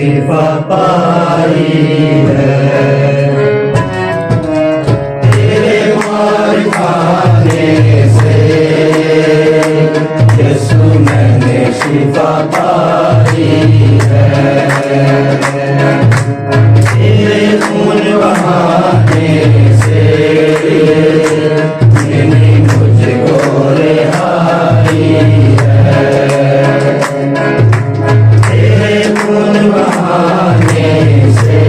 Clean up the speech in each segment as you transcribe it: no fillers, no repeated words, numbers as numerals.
शिफा पाई है। तेरे मार खाने से यीशु मैंने शिफा पाई है। तेरे खून बहाने से मैंने मुझको रिहाई है। तेरे खून बहाने से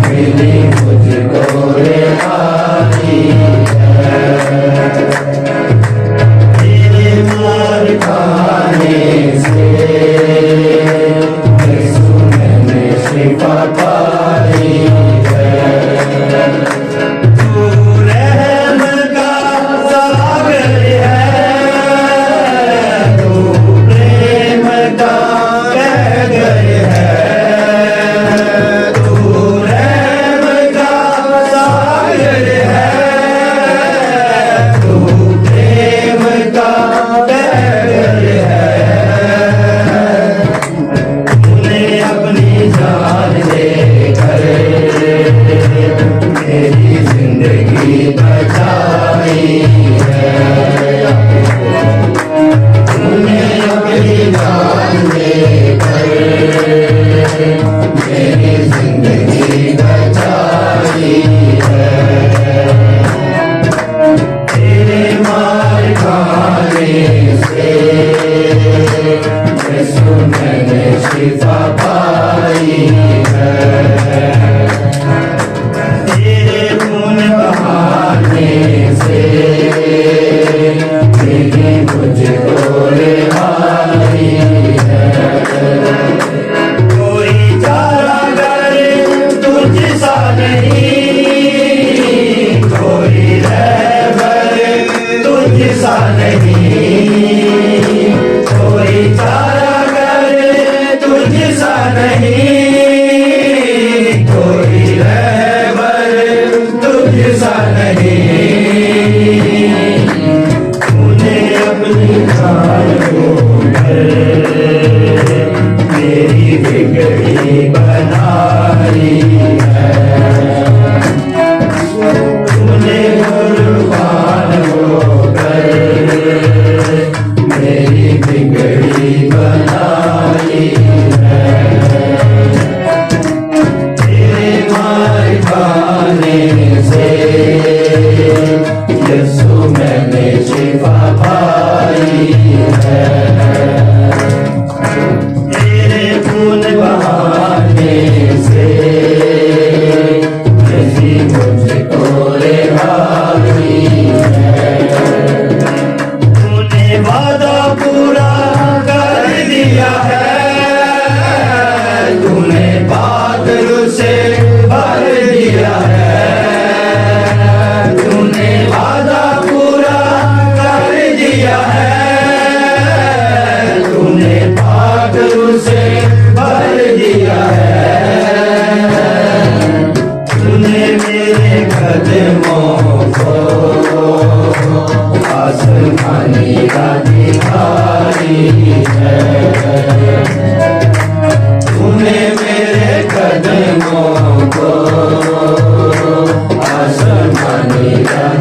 मैंने मुझको रिहाई है। तेरे मार खाने से यीशु मैंने शिफा पाई है। तू रहम का सागर है, तू प्रेम का गहगर है। तू रहम का सागर है, तू प्रेम का गहगर है। तूने अपनी जान देकर मेरी जिंदगी बचाई है। तूने अपनी जान देकर मेरी जिंदगी बचाई है। तेरे मार खाने से यीशु मैंने शिफा पाई है। तेरे खून बहाने से मेरी मुझको रिहाई है। कोई चारागर तुझसा नहीं, कोई रहबर तुझसा नहीं, कोई चारागर तुझसा नहीं, कोई रहबर तुझसा नहीं। तूने अपनी जान देकर मेरी बिगड़ी बनाई है। तूने कुर्बान होकर मेरी बिगड़ी बनाई है। तेरे मार खाने से यीशु मैंने शिफा पाई है। तेरे खून बहाने से यीशु मुझको रिहाई है। तूने वादा पूरा कर दिया है, तूने बादल से भर दिया है। तूने वादा पूरा कर दिया है, तूने बादल से भर दिया है। तूने मेरे कदमों को आसमानी दिखाई है। तूने मेरे कदमों को आसमानी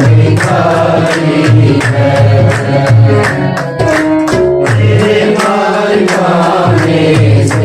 दिखाई है। तेरे मार खाने से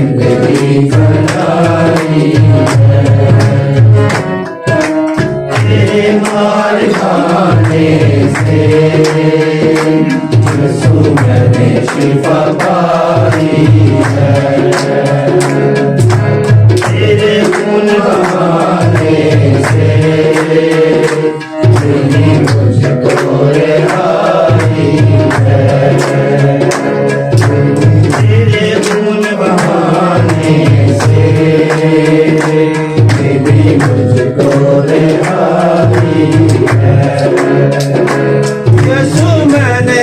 जिंदगी बनाई तेरे मार खाने से यीशु मैंने शिफा पाई है तेरे खून बहाने से तेरी मुझको रिहाई है तेरे खून बहाने से तेरी मुझको रिहाई है यीशु मैंने